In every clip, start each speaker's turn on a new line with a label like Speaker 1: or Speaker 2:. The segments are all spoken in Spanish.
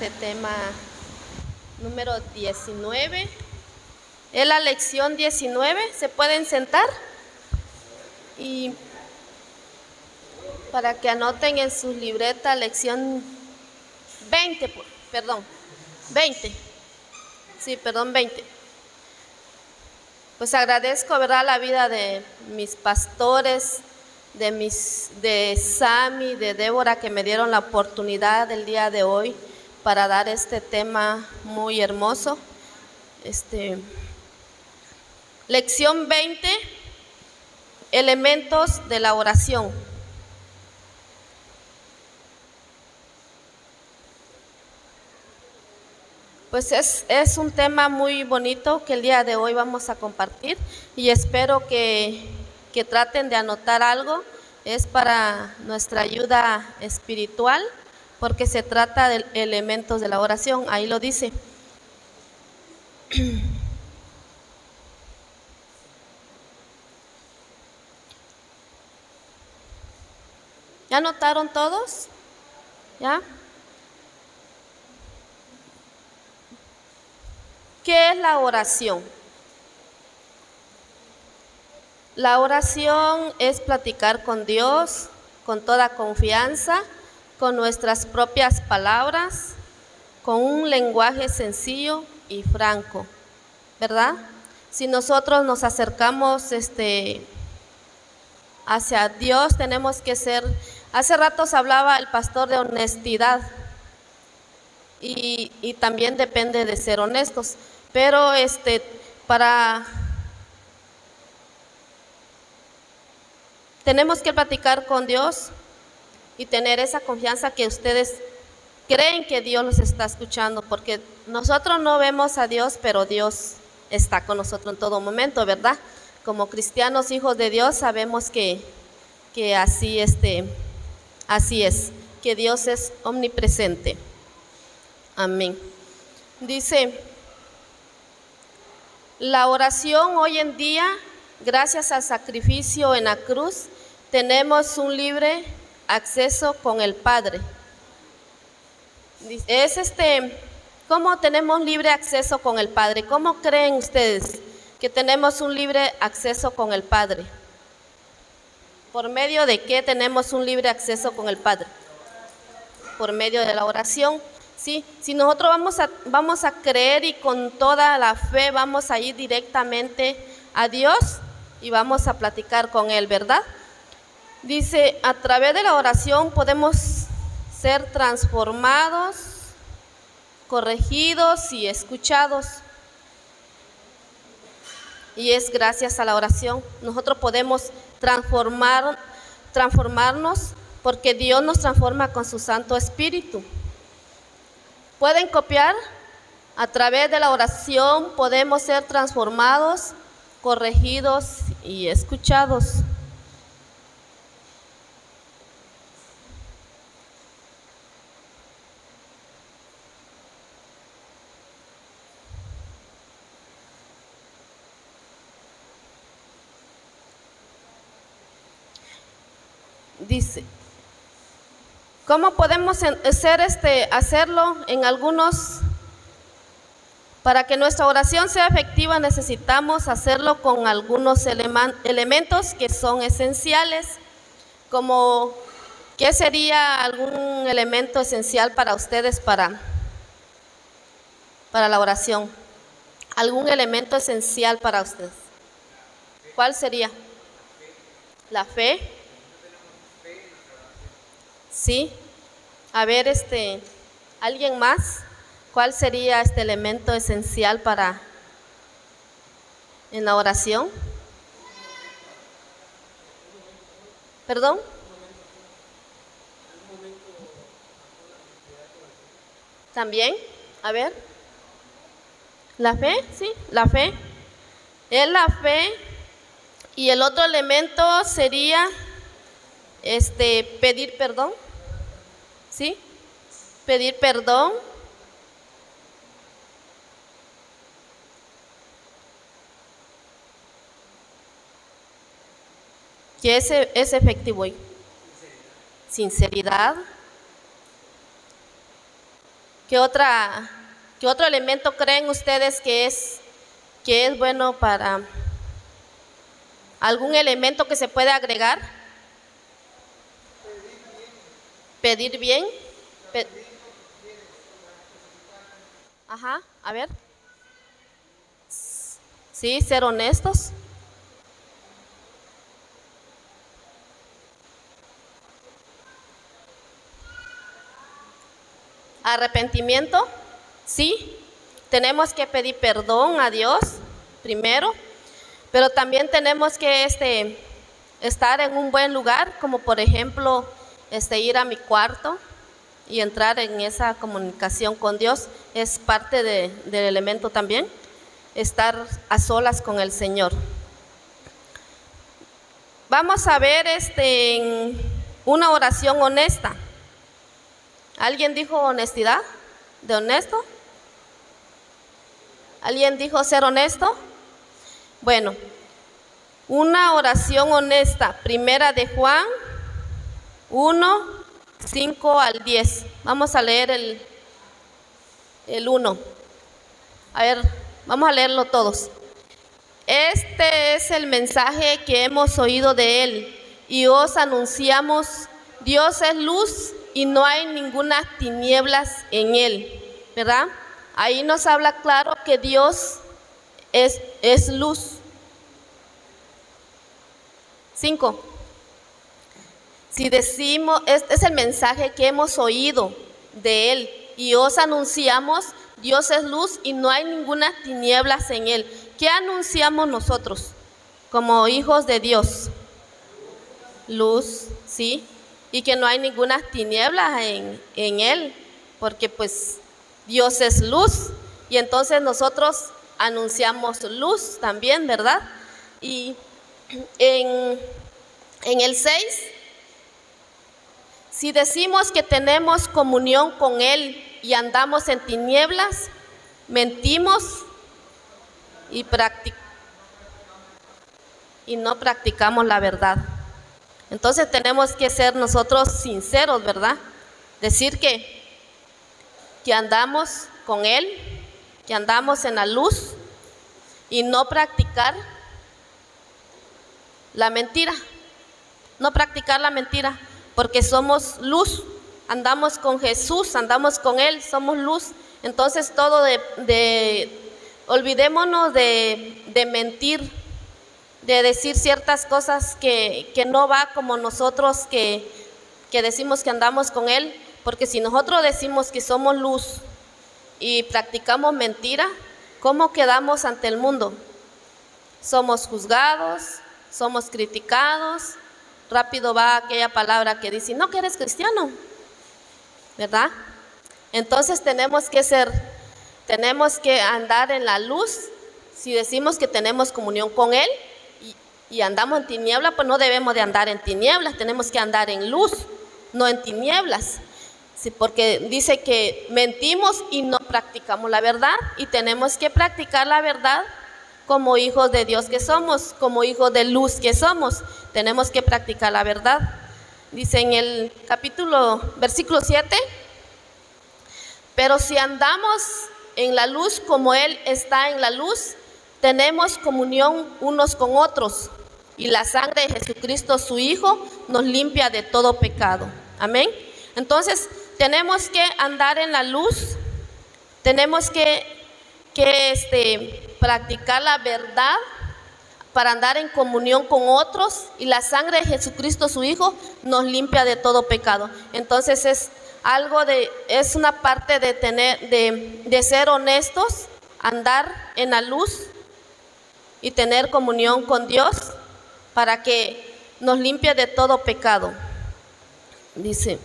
Speaker 1: este tema número 19. Es la lección 19. ¿Se pueden sentar? Y para que anoten en sus libretas, lección 20, 20. Sí, 20. Pues agradezco, ¿verdad?, la vida de mis pastores, de Sammy, de Débora, que me dieron la oportunidad el día de hoy para dar este tema muy hermoso. Lección 20, elementos de la oración. Pues es un tema muy bonito que el día de hoy vamos a compartir y espero que traten de anotar algo. Es para nuestra ayuda espiritual porque se trata de elementos de la oración. Ahí lo dice. ¿Ya anotaron todos? ¿Ya? ¿Qué es la oración? La oración es platicar con Dios con toda confianza, con nuestras propias palabras, con un lenguaje sencillo y franco, ¿verdad? Si nosotros nos acercamos hacia Dios, tenemos que ser. Hace ratos hablaba el pastor de honestidad y también depende de ser honestos, pero tenemos que platicar con Dios y tener esa confianza que ustedes creen que Dios los está escuchando, porque nosotros no vemos a Dios, pero Dios está con nosotros en todo momento, ¿verdad? Como cristianos, hijos de Dios, sabemos que así es, que Dios es omnipresente. Amén. Dice, la oración hoy en día, gracias al sacrificio en la cruz, tenemos un libre acceso con el Padre. ¿Cómo tenemos libre acceso con el Padre? ¿Cómo creen ustedes que tenemos un libre acceso con el Padre? ¿Por medio de qué tenemos un libre acceso con el Padre? Por medio de la oración. ¿Sí? Si nosotros vamos a creer y con toda la fe vamos a ir directamente a Dios y vamos a platicar con Él, ¿verdad? Dice, a través de la oración podemos ser transformados, corregidos y escuchados. Y es gracias a la oración. Nosotros podemos transformarnos porque Dios nos transforma con su Santo Espíritu. ¿Pueden copiar? A través de la oración podemos ser transformados, corregidos y escuchados. Dice, ¿cómo podemos hacerlo en algunos? Para que nuestra oración sea efectiva necesitamos hacerlo con algunos elementos que son esenciales, como ¿qué sería algún elemento esencial para ustedes para la oración? ¿Algún elemento esencial para ustedes? ¿Cuál sería? La fe. Sí. A ver, ¿alguien más? ¿Cuál sería este elemento esencial en la oración? ¿Perdón? También, a ver. La fe, sí, la fe. Es la fe. Y el otro elemento sería pedir perdón. ¿Sí? Pedir perdón. Que es efectivo. Sinceridad. ¿Qué otro elemento creen ustedes que es bueno para algún elemento que se puede agregar? Pedir bien. Ajá, a ver. Sí, ser honestos. Arrepentimiento, sí. Tenemos que pedir perdón a Dios primero, pero también tenemos que estar en un buen lugar, como por ejemplo ir a mi cuarto y entrar en esa comunicación con Dios. Es parte del elemento también, estar a solas con el Señor. Vamos a ver en una oración honesta. ¿Alguien dijo honestidad? ¿De honesto? ¿Alguien dijo ser honesto? Bueno, una oración honesta, primera de Juan 1, 5 al 10. Vamos a leer el 1. A ver, vamos a leerlo todos. Este es el mensaje que hemos oído de Él y os anunciamos: Dios es luz y no hay ninguna tinieblas en Él, ¿verdad? Ahí nos habla claro que Dios es luz. 5. Si decimos, este es el mensaje que hemos oído de Él y os anunciamos: Dios es luz y no hay ninguna tinieblas en Él. ¿Qué anunciamos nosotros como hijos de Dios? Luz, sí, y que no hay ninguna tiniebla en Él, porque pues Dios es luz, y entonces nosotros anunciamos luz también, ¿verdad? Y en el 6, si decimos que tenemos comunión con Él y andamos en tinieblas, mentimos y no practicamos la verdad. Entonces tenemos que ser nosotros sinceros, ¿verdad? Decir que andamos con Él, que andamos en la luz, y no practicar la mentira. No practicar la mentira, porque somos luz, andamos con Jesús, andamos con Él, somos luz. Entonces todo olvidémonos de mentir, de decir ciertas cosas que no va como nosotros que decimos que andamos con Él, porque si nosotros decimos que somos luz y practicamos mentira, ¿cómo quedamos ante el mundo? Somos juzgados, somos criticados. Rápido va aquella palabra que dice: no, que eres cristiano, ¿verdad? Entonces tenemos que andar en la luz. Si decimos que tenemos comunión con Él y andamos en tiniebla, pues no debemos de andar en tinieblas, tenemos que andar en luz, no en tinieblas. Sí, porque dice que mentimos y no practicamos la verdad, y tenemos que practicar la verdad como hijos de Dios que somos, como hijos de luz que somos. Tenemos que practicar la verdad. Dice en el versículo 7, pero si andamos en la luz como Él está en la luz, tenemos comunión unos con otros, y la sangre de Jesucristo, su Hijo, nos limpia de todo pecado. Amén. Entonces tenemos que andar en la luz, tenemos que practicar la verdad para andar en comunión con otros, y la sangre de Jesucristo, su Hijo, nos limpia de todo pecado. Entonces es una parte de ser honestos, andar en la luz y tener comunión con Dios para que nos limpie de todo pecado. Dice: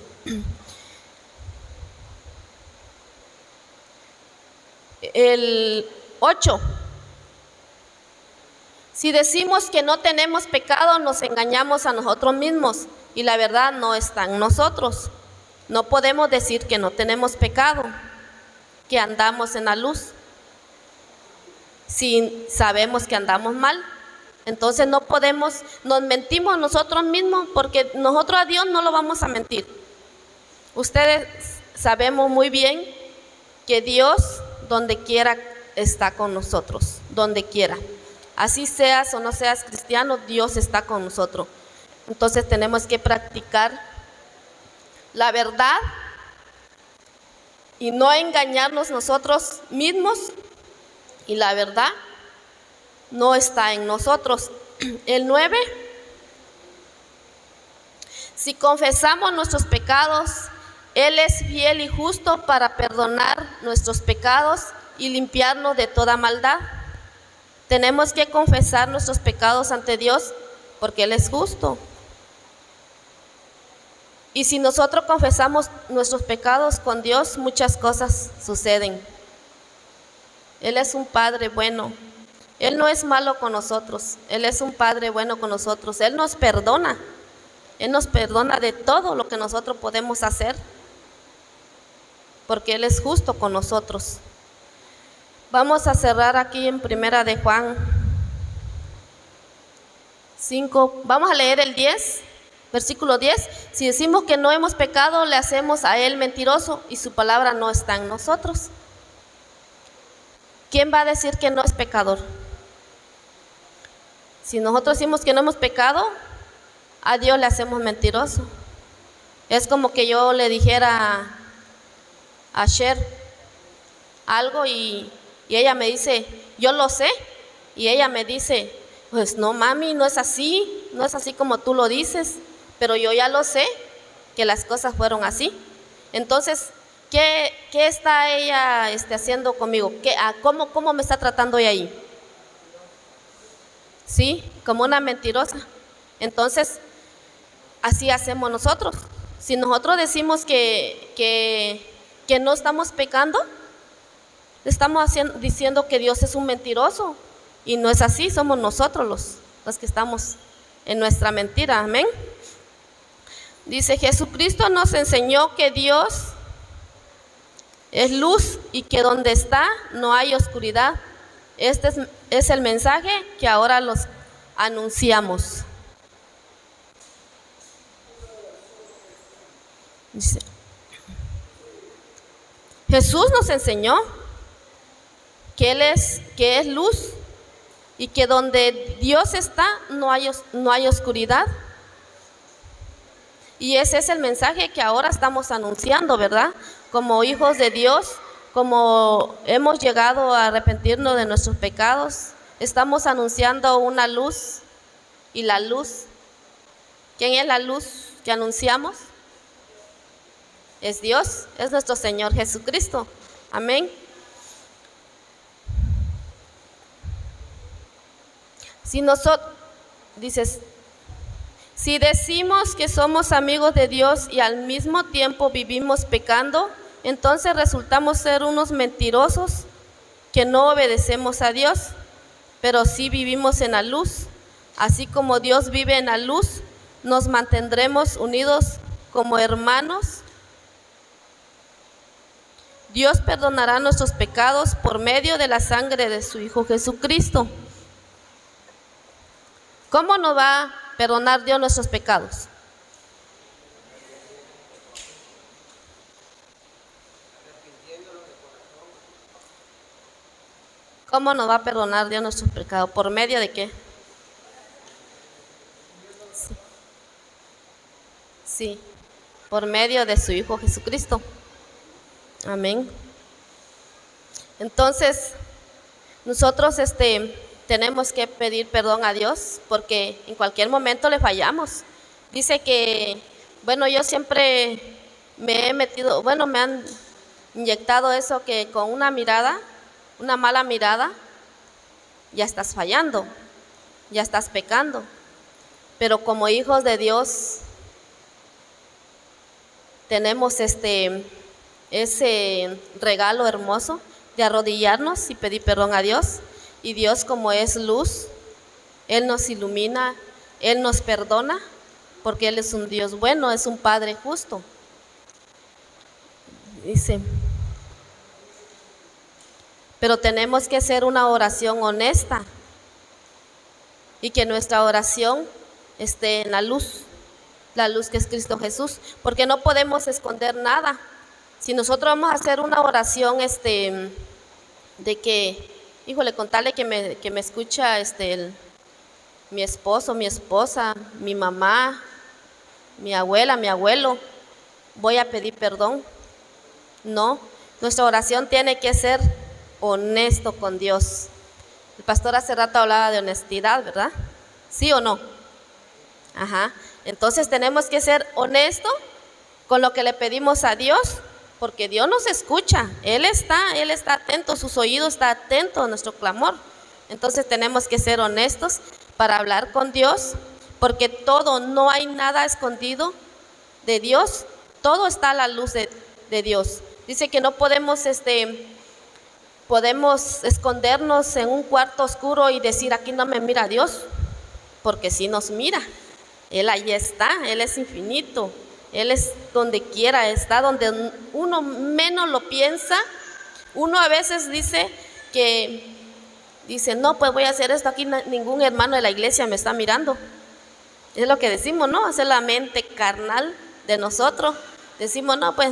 Speaker 1: el 8. Si decimos que no tenemos pecado, nos engañamos a nosotros mismos y la verdad no está en nosotros. No podemos decir que no tenemos pecado, que andamos en la luz, si sabemos que andamos mal. Entonces no podemos, nos mentimos nosotros mismos, porque nosotros a Dios no lo vamos a mentir. Ustedes sabemos muy bien que Dios donde quiera está con nosotros, donde quiera. Así seas o no seas cristiano, Dios está con nosotros. Entonces tenemos que practicar la verdad y no engañarnos nosotros mismos, y la verdad no está en nosotros. El 9, si confesamos nuestros pecados, Él es fiel y justo para perdonar nuestros pecados y limpiarnos de toda maldad. Tenemos que confesar nuestros pecados ante Dios porque Él es justo. Y si nosotros confesamos nuestros pecados con Dios, muchas cosas suceden. Él es un Padre bueno. Él no es malo con nosotros. Él es un Padre bueno con nosotros. Él nos perdona. Él nos perdona de todo lo que nosotros podemos hacer, porque Él es justo con nosotros. Vamos a cerrar aquí en Primera de Juan 5. Vamos a leer el 10, versículo 10. Si decimos que no hemos pecado, le hacemos a Él mentiroso y su palabra no está en nosotros. ¿Quién va a decir que no es pecador? Si nosotros decimos que no hemos pecado, a Dios le hacemos mentiroso. Es como que yo le dijera a Cher algo y ella me dice, yo lo sé, y ella me dice, pues no mami, no es así como tú lo dices, pero yo ya lo sé, que las cosas fueron así. Entonces, ¿qué está ella haciendo conmigo? ¿Cómo me está tratando ella ahí? Sí, como una mentirosa. Entonces, así hacemos nosotros. Si nosotros decimos que no estamos pecando, estamos diciendo que Dios es un mentiroso, y no es así. Somos nosotros los que estamos en nuestra mentira. Amén. Dice, Jesucristo nos enseñó que Dios es luz y que donde está no hay oscuridad. Este es el mensaje que ahora los anunciamos. Dice, Jesús nos enseñó que Él es luz y que donde Dios está no hay oscuridad. Y ese es el mensaje que ahora estamos anunciando, ¿verdad? Como hijos de Dios, como hemos llegado a arrepentirnos de nuestros pecados, estamos anunciando una luz. Y la luz, ¿quién es la luz que anunciamos? Es Dios, es nuestro Señor Jesucristo. Amén. Si decimos que somos amigos de Dios y al mismo tiempo vivimos pecando, entonces resultamos ser unos mentirosos que no obedecemos a Dios, pero sí vivimos en la luz. Así como Dios vive en la luz, nos mantendremos unidos como hermanos. Dios perdonará nuestros pecados por medio de la sangre de su Hijo Jesucristo. ¿Cómo nos va a perdonar Dios nuestros pecados? ¿Cómo nos va a perdonar Dios nuestros pecados? ¿Por medio de qué? Sí, por medio de su Hijo Jesucristo. Amén. Entonces, nosotros tenemos que pedir perdón a Dios porque en cualquier momento le fallamos. Dice que, yo siempre me he metido, me han inyectado eso, que con una mirada, una mala mirada, ya estás fallando, ya estás pecando. Pero como hijos de Dios tenemos ese regalo hermoso de arrodillarnos y pedir perdón a Dios. Y Dios, como es luz, Él nos ilumina, Él nos perdona, porque Él es un Dios bueno, es un Padre justo. Dice, pero tenemos que hacer una oración honesta y que nuestra oración esté en la luz que es Cristo Jesús, porque no podemos esconder nada. Si nosotros vamos a hacer una oración, de que, híjole, contarle que me escucha mi esposo, mi esposa, mi mamá, mi abuela, mi abuelo, voy a pedir perdón. No, nuestra oración tiene que ser honesto con Dios. El pastor hace rato hablaba de honestidad, ¿verdad? ¿Sí o no? Ajá. Entonces tenemos que ser honestos con lo que le pedimos a Dios, porque Dios nos escucha, Él está atento, sus oídos están atentos a nuestro clamor. Entonces tenemos que ser honestos para hablar con Dios, porque todo, no hay nada escondido de Dios, todo está a la luz de Dios. Dice que no podemos escondernos en un cuarto oscuro y decir, aquí no me mira Dios, porque sí nos mira. Él ahí está, Él es infinito, Él es donde quiera, está donde uno menos lo piensa. Uno a veces dice, no, pues voy a hacer esto, aquí ningún hermano de la iglesia me está mirando. Es lo que decimos, ¿no? Esa es la mente carnal de nosotros. Decimos, no, pues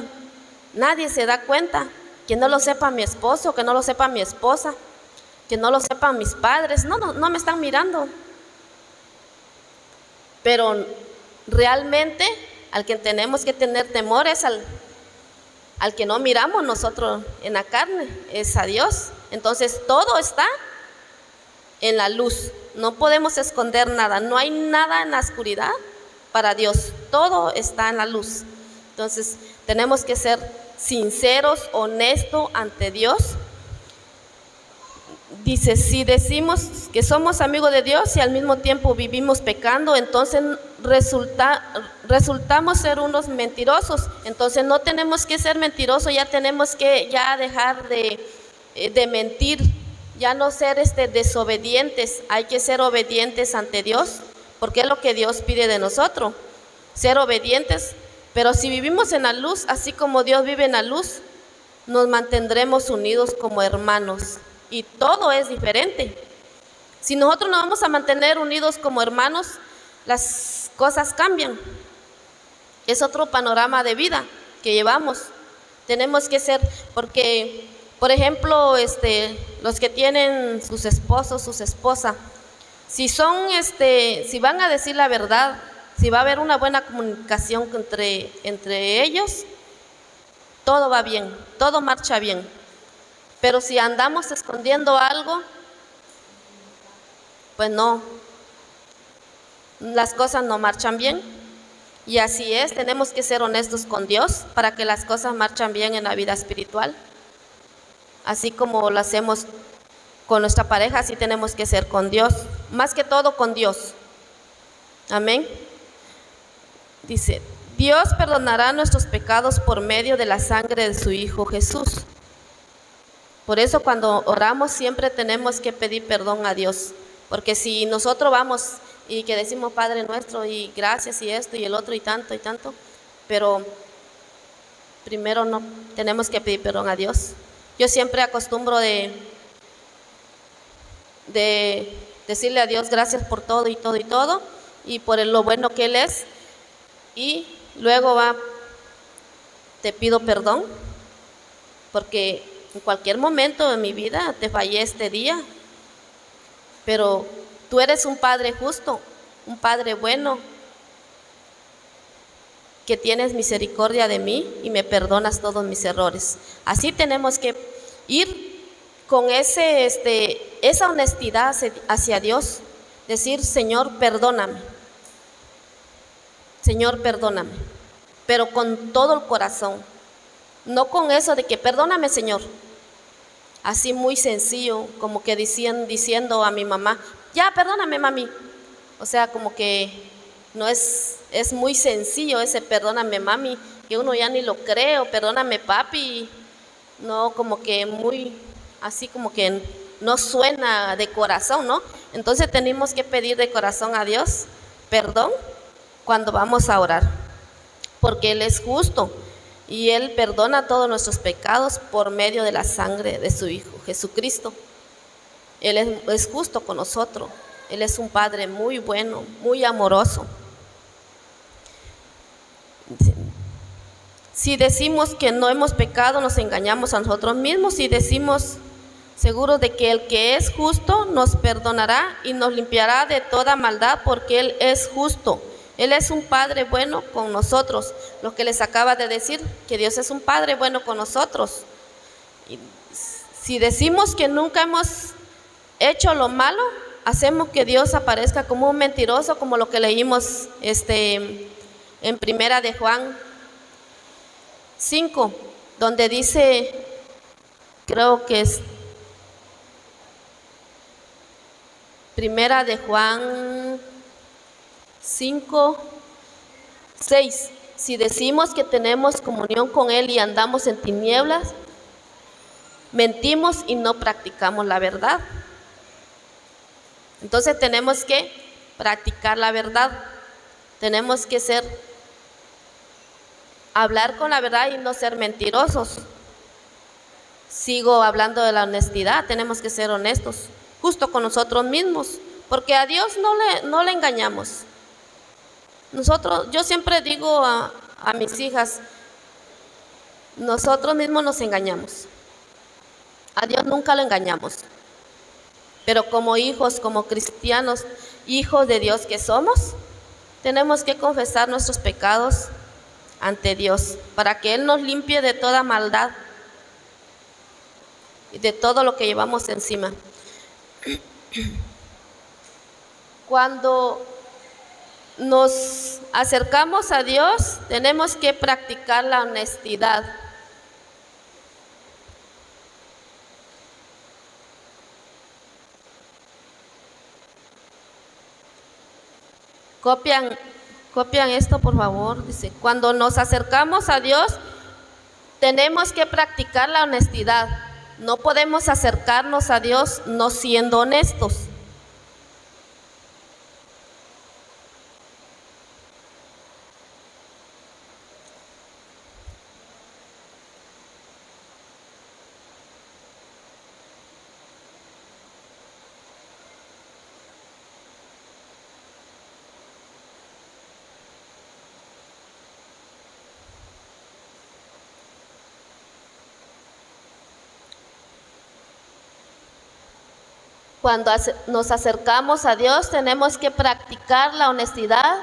Speaker 1: nadie se da cuenta, que no lo sepa mi esposo, que no lo sepa mi esposa, que no lo sepan mis padres, no me están mirando. Pero realmente al que tenemos que tener temor es al que no miramos nosotros en la carne, es a Dios. Entonces todo está en la luz, no podemos esconder nada, no hay nada en la oscuridad para Dios, todo está en la luz. Entonces tenemos que ser sinceros, honestos ante Dios. Dice, si decimos que somos amigos de Dios y al mismo tiempo vivimos pecando, entonces resultamos ser unos mentirosos. Entonces no tenemos que ser mentirosos, ya tenemos que dejar de mentir, ya no ser desobedientes. Hay que ser obedientes ante Dios, porque es lo que Dios pide de nosotros, ser obedientes. Pero si vivimos en la luz, así como Dios vive en la luz, nos mantendremos unidos como hermanos. Y todo es diferente. Si nosotros nos vamos a mantener unidos como hermanos, las cosas cambian. Es otro panorama de vida que llevamos. Tenemos que ser, porque, por ejemplo, los que tienen sus esposos, sus esposas, si van a decir la verdad, si va a haber una buena comunicación entre ellos, todo va bien, todo marcha bien. Pero si andamos escondiendo algo, pues no, las cosas no marchan bien. Y así es, tenemos que ser honestos con Dios para que las cosas marchan bien en la vida espiritual. Así como lo hacemos con nuestra pareja, así tenemos que ser con Dios, más que todo con Dios. Amén. Dice, Dios perdonará nuestros pecados por medio de la sangre de su Hijo Jesús. Por eso cuando oramos siempre tenemos que pedir perdón a Dios, porque si nosotros vamos y que decimos Padre nuestro y gracias y esto y el otro y tanto, pero primero no tenemos que pedir perdón a Dios. Yo siempre acostumbro de decirle a Dios gracias por todo y por lo bueno que Él es, y luego te pido perdón porque en cualquier momento de mi vida te fallé este día, pero tú eres un Padre justo, un Padre bueno, que tienes misericordia de mí y me perdonas todos mis errores. Así tenemos que ir con esa honestidad hacia Dios, decir, Señor, perdóname, pero con todo el corazón, no con eso de que perdóname, Señor, así muy sencillo, como que diciendo a mi mamá, ya perdóname, mami. O sea, como que no es muy sencillo ese perdóname, mami, que uno ya ni lo cree, o perdóname, papi. No, como que muy, así como que no suena de corazón, ¿no? Entonces tenemos que pedir de corazón a Dios perdón cuando vamos a orar, porque Él es justo. Y Él perdona todos nuestros pecados por medio de la sangre de su Hijo, Jesucristo. Él es justo con nosotros. Él es un Padre muy bueno, muy amoroso. Si decimos que no hemos pecado, nos engañamos a nosotros mismos y decimos seguros de que el que es justo nos perdonará y nos limpiará de toda maldad, porque Él es justo. Él es un Padre bueno con nosotros. Lo que les acaba de decir, que Dios es un Padre bueno con nosotros. Y si decimos que nunca hemos hecho lo malo, hacemos que Dios aparezca como un mentiroso, como lo que leímos en Primera de Juan 5, donde dice, creo que es Primera de Juan 5, 6. Si decimos que tenemos comunión con Él y andamos en tinieblas, mentimos y no practicamos la verdad. Entonces tenemos que practicar la verdad. Tenemos que hablar con la verdad y no ser mentirosos. Sigo hablando de la honestidad. Tenemos que ser honestos, justo con nosotros mismos, porque a Dios no le engañamos. Yo siempre digo a mis hijas, nosotros mismos nos engañamos. A Dios nunca lo engañamos. Pero como hijos, como cristianos, hijos de Dios que somos, tenemos que confesar nuestros pecados ante Dios, para que Él nos limpie de toda maldad y de todo lo que llevamos encima. Cuando nos acercamos a Dios, tenemos que practicar la honestidad. Copian esto, por favor. Dice, cuando nos acercamos a Dios, tenemos que practicar la honestidad. No podemos acercarnos a Dios no siendo honestos. Cuando nos acercamos a Dios, tenemos que practicar la honestidad.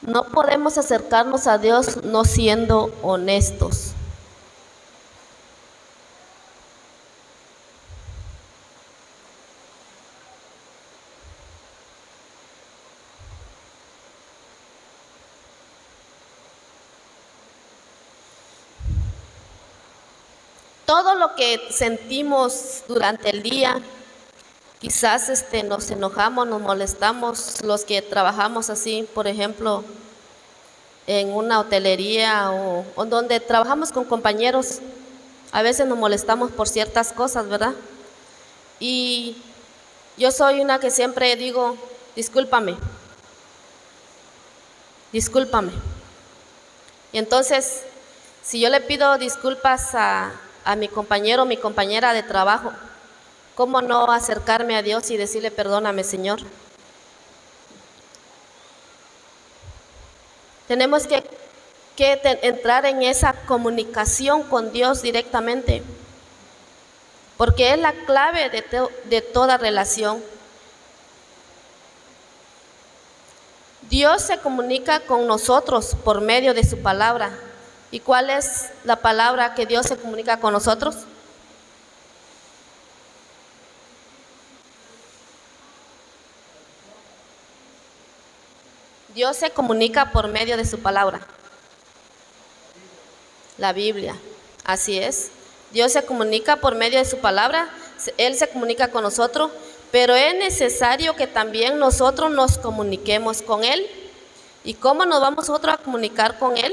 Speaker 1: No podemos acercarnos a Dios no siendo honestos. Todo lo que sentimos durante el día, quizás nos enojamos, nos molestamos, los que trabajamos así, por ejemplo, en una hotelería o donde trabajamos con compañeros, a veces nos molestamos por ciertas cosas, ¿verdad? Y yo soy una que siempre digo, discúlpame. Y entonces, si yo le pido disculpas a mi compañero o mi compañera de trabajo, ¿cómo no acercarme a Dios y decirle, perdóname, Señor? Tenemos que entrar en esa comunicación con Dios directamente, porque es la clave de toda relación. Dios se comunica con nosotros por medio de su palabra. ¿Y cuál es la palabra que Dios se comunica con nosotros? Dios se comunica por medio de su palabra. La Biblia, así es. Dios se comunica por medio de su palabra, Él se comunica con nosotros, pero es necesario que también nosotros nos comuniquemos con Él. ¿Y cómo nos vamos nosotros a comunicar con Él?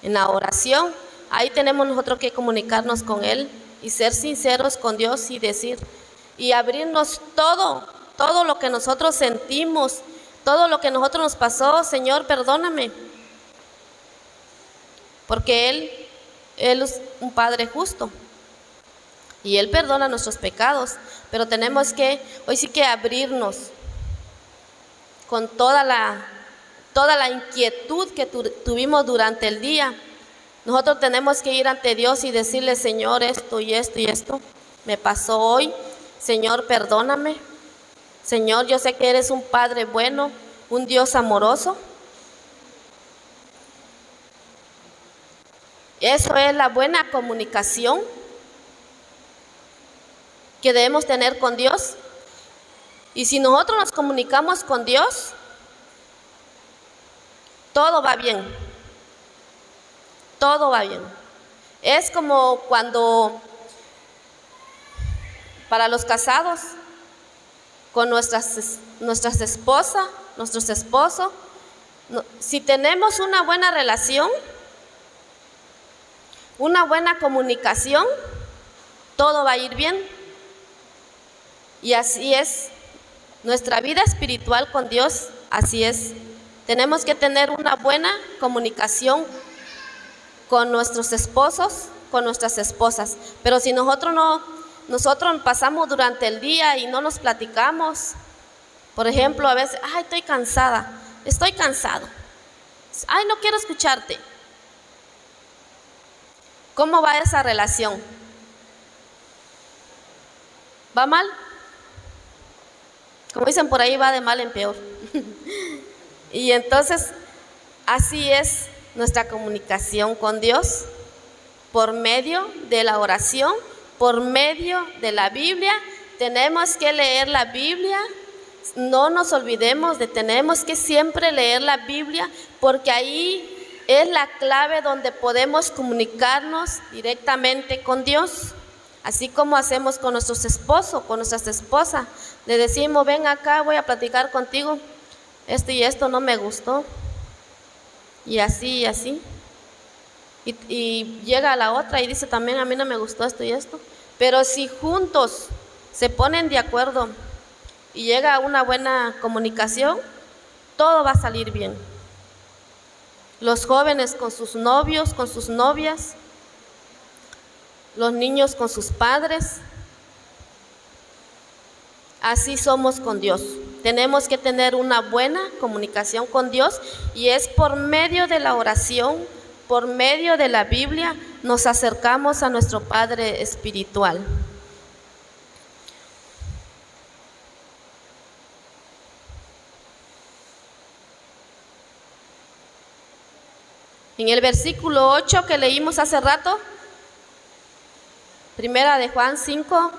Speaker 1: En la oración. Ahí tenemos nosotros que comunicarnos con Él y ser sinceros con Dios y decir, y abrirnos todo lo que nosotros sentimos, todo lo que a nosotros nos pasó. Señor, perdóname. Porque Él es un Padre justo y Él perdona nuestros pecados, pero tenemos que, hoy sí que abrirnos con todo toda la inquietud que tuvimos durante el día. Nosotros tenemos que ir ante Dios y decirle: Señor, esto y esto y esto me pasó hoy. Señor, perdóname. Señor, yo sé que eres un Padre bueno, un Dios amoroso. Eso es la buena comunicación que debemos tener con Dios. Y si nosotros nos comunicamos con Dios, todo va bien. Todo va bien. Es como cuando para los casados, con nuestras esposas, nuestros esposos, si tenemos una buena relación, una buena comunicación, todo va a ir bien. Y así es nuestra vida espiritual con Dios, así es. Tenemos que tener una buena comunicación con nuestros esposos, con nuestras esposas. Pero si nosotros pasamos durante el día y no nos platicamos, por ejemplo, a veces: ay, estoy cansada, estoy cansado, ay, no quiero escucharte. ¿Cómo va esa relación? ¿Va mal? Como dicen por ahí, va de mal en peor. Y entonces, así es nuestra comunicación con Dios, por medio de la oración, por medio de la Biblia. Tenemos que leer la Biblia. No nos olvidemos tenemos que siempre leer la Biblia, porque ahí es la clave donde podemos comunicarnos directamente con Dios. Así como hacemos con nuestros esposos, con nuestras esposas. Le decimos: ven acá, voy a platicar contigo. Esto y esto no me gustó. Y así y así. Y llega la otra y dice también: a mí no me gustó esto y esto. Pero si juntos se ponen de acuerdo y llega a una buena comunicación, todo va a salir bien. Los jóvenes con sus novios, con sus novias, los niños con sus padres. Así somos con Dios. Tenemos que tener una buena comunicación con Dios, y es por medio de la oración, por medio de la Biblia, nos acercamos a nuestro Padre espiritual. En el versículo 8 que leímos hace rato, primera de Juan 5,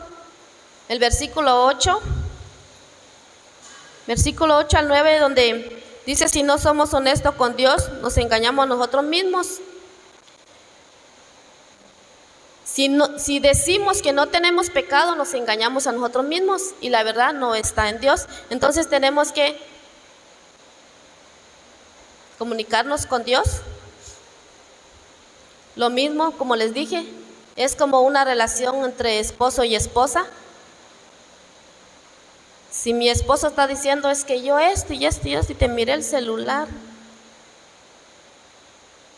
Speaker 1: el versículo 8 al 9, donde dice: si no somos honestos con Dios, nos engañamos a nosotros mismos. Si decimos que no tenemos pecado, nos engañamos a nosotros mismos y la verdad no está en Dios. Entonces tenemos que comunicarnos con Dios. Lo mismo, como les dije, es como una relación entre esposo y esposa. Si mi esposo está diciendo: es que yo esto y esto y esto, y te miré el celular.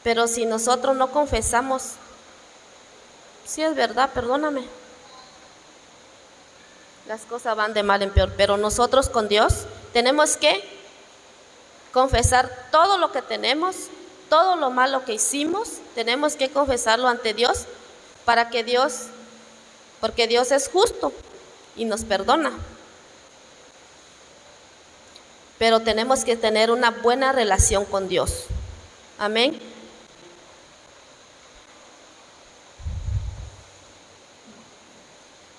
Speaker 1: Pero si nosotros no confesamos: sí, es verdad, perdóname, las cosas van de mal en peor. Pero nosotros con Dios tenemos que confesar todo lo que tenemos, todo lo malo que hicimos, tenemos que confesarlo ante Dios, porque Dios es justo y nos perdona. Pero tenemos que tener una buena relación con Dios. Amén.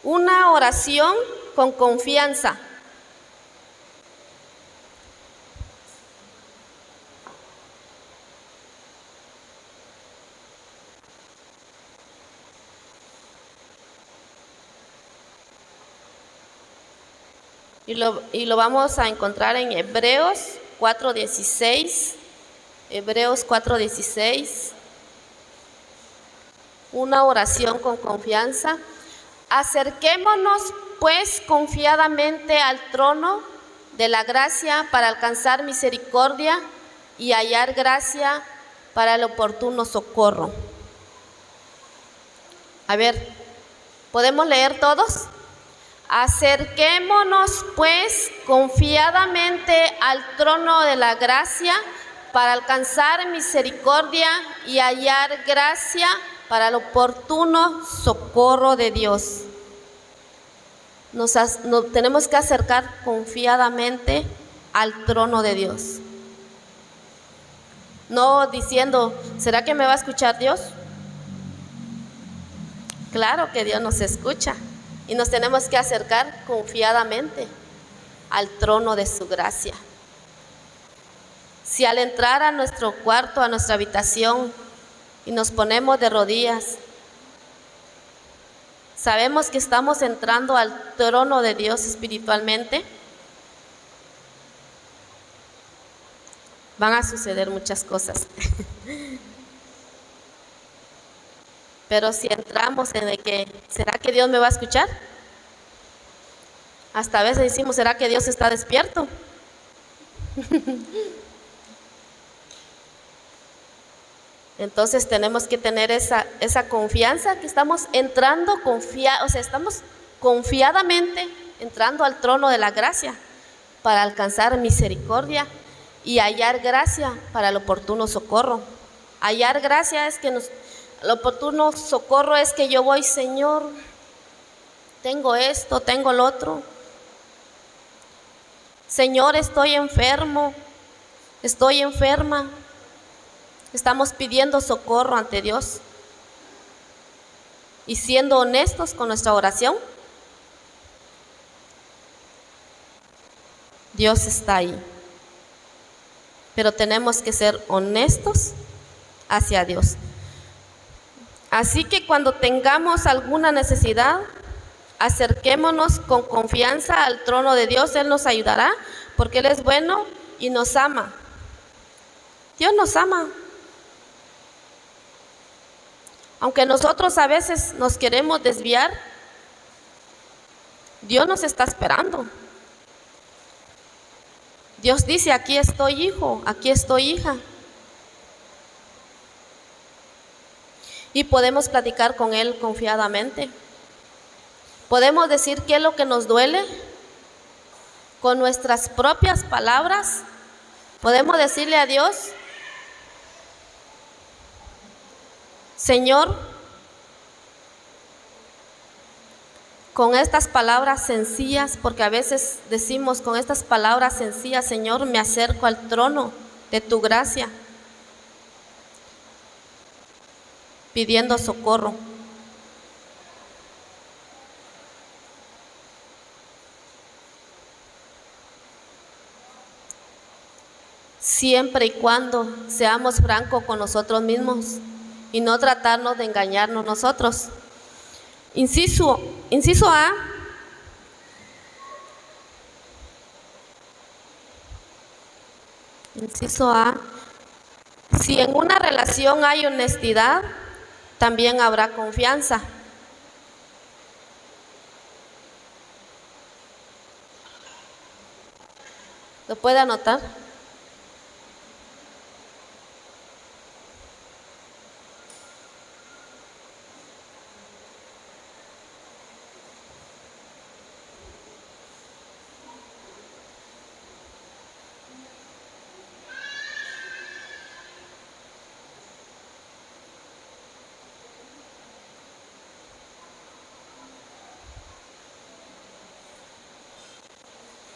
Speaker 1: Una oración con confianza. Y lo vamos a encontrar en Hebreos 4:16. Hebreos 4:16. Una oración con confianza. Acerquémonos pues confiadamente al trono de la gracia para alcanzar misericordia y hallar gracia para el oportuno socorro. A ver, ¿podemos leer todos? Acerquémonos pues confiadamente al trono de la gracia para alcanzar misericordia y hallar gracia para el oportuno socorro de Dios. Nos tenemos que acercar confiadamente al trono de Dios. No diciendo, ¿será que me va a escuchar Dios? Claro que Dios nos escucha y nos tenemos que acercar confiadamente al trono de su gracia. Si al entrar a nuestro cuarto, a nuestra habitación, y nos ponemos de rodillas, sabemos que estamos entrando al trono de Dios espiritualmente, van a suceder muchas cosas. Pero si entramos en el que, ¿será que Dios me va a escuchar? Hasta a veces decimos, ¿será que Dios está despierto? Entonces tenemos que tener esa confianza que estamos entrando, estamos confiadamente entrando al trono de la gracia para alcanzar misericordia y hallar gracia para el oportuno socorro. Hallar gracia es que el oportuno socorro es que yo voy, Señor, tengo esto, tengo lo otro. Señor, estoy enfermo, estoy enferma. Estamos pidiendo socorro ante Dios y siendo honestos con nuestra oración, Dios está ahí. Pero tenemos que ser honestos hacia Dios. Así que cuando tengamos alguna necesidad, acerquémonos con confianza al trono de Dios. Él nos ayudará porque Él es bueno y nos ama. Dios nos ama. Aunque nosotros a veces nos queremos desviar, Dios nos está esperando. Dios dice, aquí estoy, hijo, aquí estoy, hija. Y podemos platicar con Él confiadamente. Podemos decir qué es lo que nos duele con nuestras propias palabras. Podemos decirle a Dios, Señor, con estas palabras sencillas, porque a veces decimos con estas palabras sencillas, Señor, me acerco al trono de tu gracia, pidiendo socorro. Siempre y cuando seamos francos con nosotros mismos y no tratarnos de engañarnos nosotros. Inciso A. Inciso A. Si en una relación hay honestidad, también habrá confianza. ¿Lo puede anotar?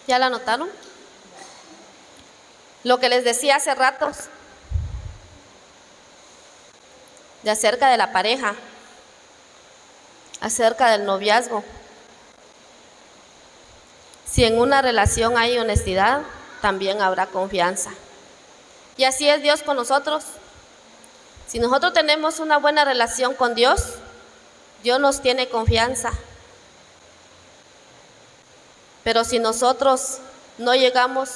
Speaker 1: ¿Ya la anotaron? Lo que les decía hace ratos, de acerca de la pareja, acerca del noviazgo. Si en una relación hay honestidad, también habrá confianza. Y así es Dios con nosotros. Si nosotros tenemos una buena relación con Dios, Dios nos tiene confianza. Pero si nosotros no llegamos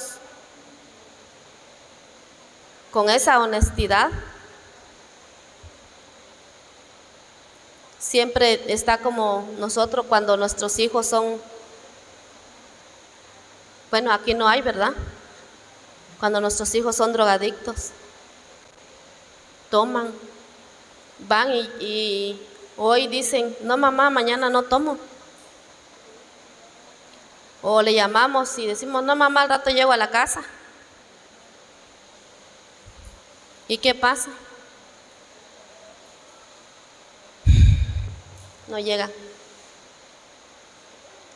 Speaker 1: con esa honestidad, siempre está como nosotros cuando nuestros hijos son, bueno, aquí no hay, ¿verdad? Cuando nuestros hijos son drogadictos, toman, van y hoy dicen, no mamá, mañana no tomo. O le llamamos y decimos, no mamá, al rato llego a la casa. ¿Y qué pasa? No llega.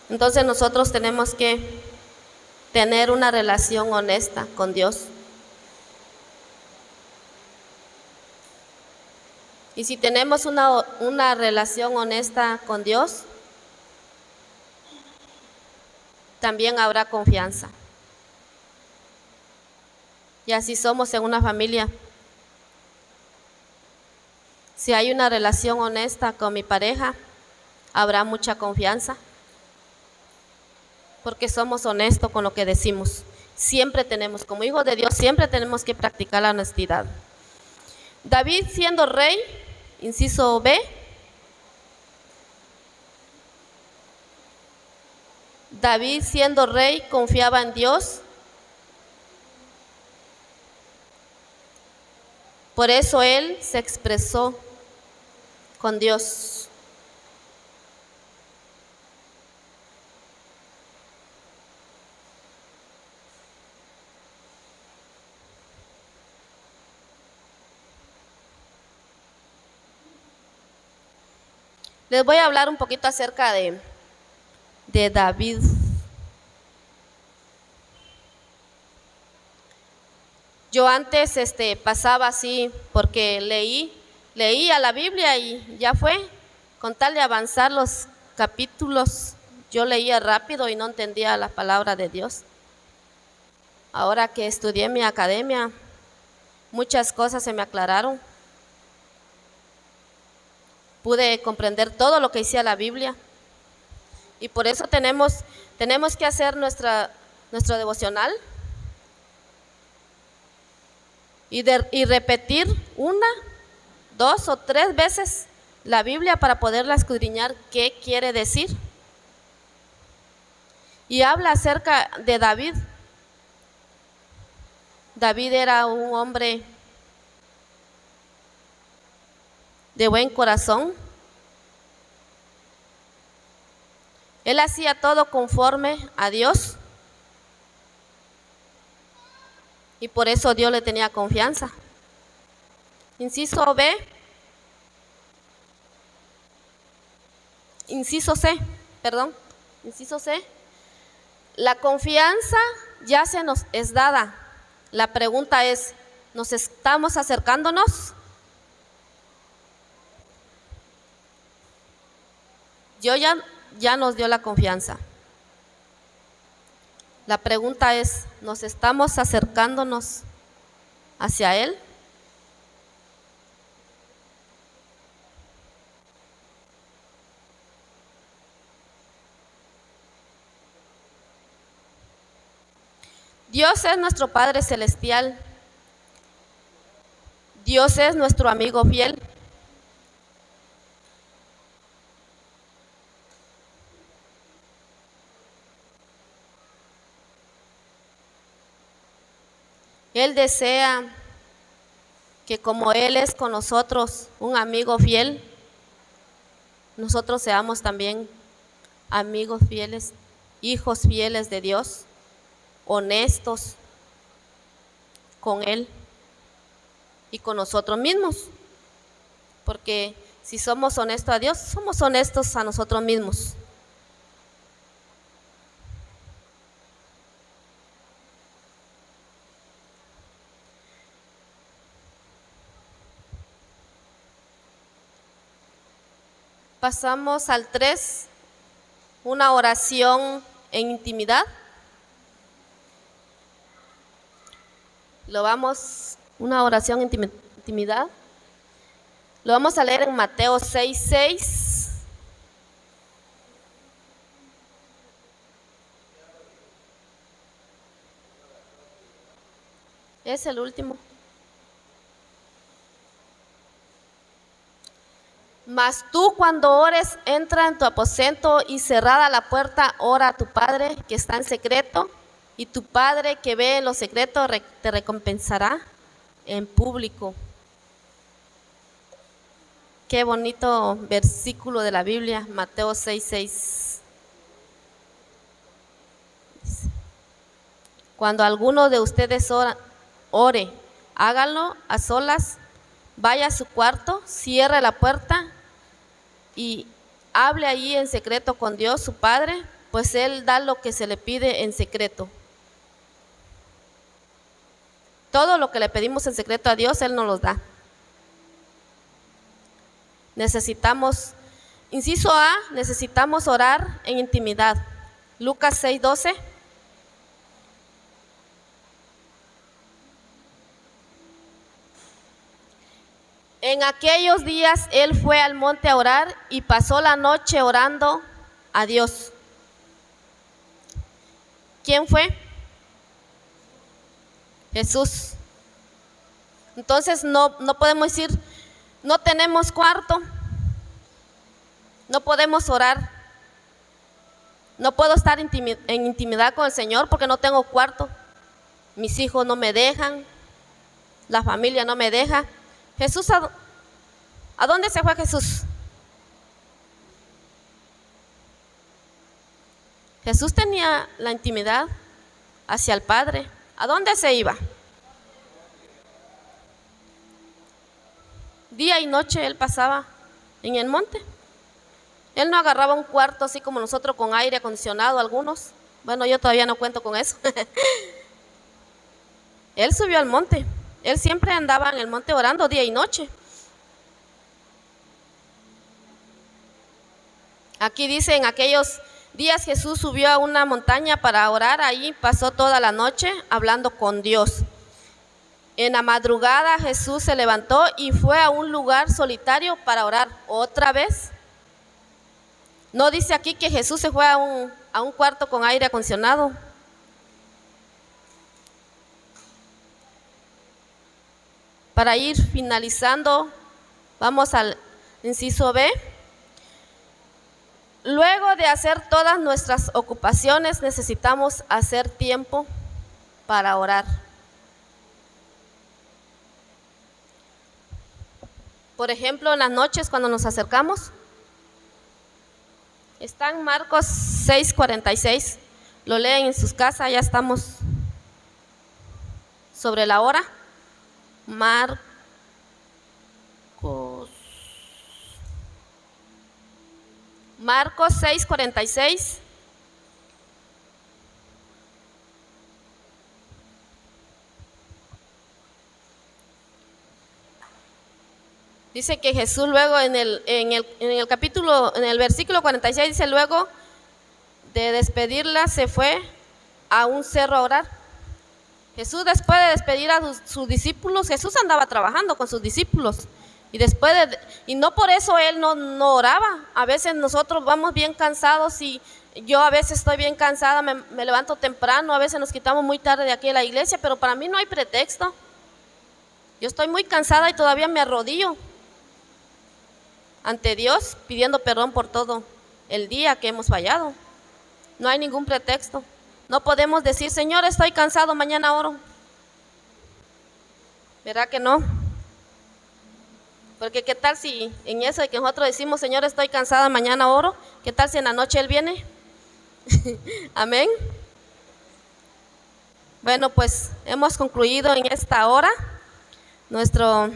Speaker 1: Entonces nosotros tenemos que tener una relación honesta con Dios. Y si tenemos una relación honesta con Dios, también habrá confianza. Y así somos en una familia. Si hay una relación honesta con mi pareja, habrá mucha confianza. Porque somos honestos con lo que decimos. Siempre tenemos, como hijos de Dios, siempre tenemos que practicar la honestidad. David siendo rey, inciso B, David siendo rey confiaba en Dios. Por eso él se expresó con Dios. Les voy a hablar un poquito acerca de David. Yo antes pasaba así porque leía la Biblia y ya fue. Con tal de avanzar los capítulos, yo leía rápido y no entendía la palabra de Dios. Ahora que estudié en mi academia, muchas cosas se me aclararon. Pude comprender todo lo que decía la Biblia. Y por eso tenemos que hacer nuestro devocional y repetir 1, 2 o 3 veces la Biblia para poderla escudriñar qué quiere decir. Y habla acerca de David. David era un hombre de buen corazón. Él hacía todo conforme a Dios. Y por eso Dios le tenía confianza. Inciso B. Inciso C. La confianza ya se nos es dada. La pregunta es, ¿nos estamos acercándonos? Dios ya nos dio la confianza. La pregunta es, ¿nos estamos acercándonos hacia Él? Dios es nuestro Padre Celestial. Dios es nuestro amigo fiel. Él desea que como Él es con nosotros un amigo fiel, nosotros seamos también amigos fieles, hijos fieles de Dios, honestos con Él y con nosotros mismos. Porque si somos honestos a Dios, somos honestos a nosotros mismos. Pasamos al 3, una oración en intimidad. Una oración en intimidad. Lo vamos a leer en Mateo 6:6. Es el último. Mas tú cuando ores, entra en tu aposento y cerrada la puerta, ora a tu Padre que está en secreto, y tu Padre que ve en lo secreto te recompensará en público. Qué bonito versículo de la Biblia, Mateo 6:6. Cuando alguno de ustedes ore, háganlo a solas, vaya a su cuarto, cierre la puerta y hable allí en secreto con Dios, su Padre, pues Él da lo que se le pide en secreto. Todo lo que le pedimos en secreto a Dios, Él nos lo da. Necesitamos, inciso A, necesitamos orar en intimidad. Lucas 6:12. En aquellos días Él fue al monte a orar y pasó la noche orando a Dios. ¿Quién fue? Jesús. Entonces no podemos decir, no tenemos cuarto, no podemos orar, no puedo estar en intimidad con el Señor porque no tengo cuarto, mis hijos no me dejan, la familia no me deja. Jesús, ¿a dónde se fue Jesús? Jesús tenía la intimidad hacia el Padre. ¿A dónde se iba? Día y noche Él pasaba en el monte. Él no agarraba un cuarto así como nosotros con aire acondicionado algunos. Bueno, yo todavía no cuento con eso. Él subió al monte. Él siempre andaba en el monte orando día y noche. Aquí dice, en aquellos días Jesús subió a una montaña para orar. Ahí pasó toda la noche hablando con Dios. En la madrugada Jesús se levantó y fue a un lugar solitario para orar. ¿Otra vez? No dice aquí que Jesús se fue a un cuarto con aire acondicionado. Para ir finalizando, vamos al inciso B. Luego de hacer todas nuestras ocupaciones, necesitamos hacer tiempo para orar. Por ejemplo, en las noches cuando nos acercamos, está en Marcos 6:46, lo leen en sus casas, ya estamos sobre la hora. Marcos 6:46. Dice que Jesús luego en el capítulo, en el versículo 46 dice, luego de despedirla se fue a un cerro a orar. Jesús, después de despedir a sus discípulos, Jesús andaba trabajando con sus discípulos. Y no por eso Él no oraba. A veces nosotros vamos bien cansados y yo a veces estoy bien cansada, me levanto temprano, a veces nos quitamos muy tarde de aquí a la iglesia, pero para mí no hay pretexto. Yo estoy muy cansada y todavía me arrodillo ante Dios pidiendo perdón por todo el día que hemos fallado. No hay ningún pretexto. No podemos decir, Señor, estoy cansado, mañana oro. ¿Verdad que no? Porque qué tal si en eso de que nosotros decimos, Señor, estoy cansada, mañana oro, ¿qué tal si en la noche Él viene? Amén. Bueno, pues hemos concluido en esta hora nuestro...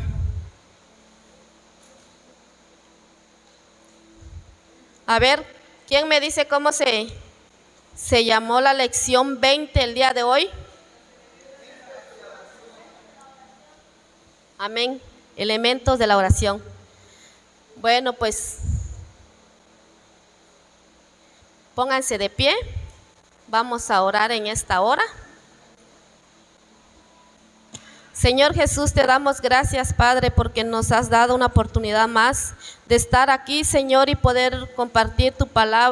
Speaker 1: A ver, ¿quién me dice cómo se llamó la lección 20 el día de hoy? Amén. Elementos de la oración. Bueno, pues pónganse de pie. Vamos a orar en esta hora. Señor Jesús, te damos gracias, Padre, porque nos has dado una oportunidad más de estar aquí, Señor, y poder compartir tu palabra.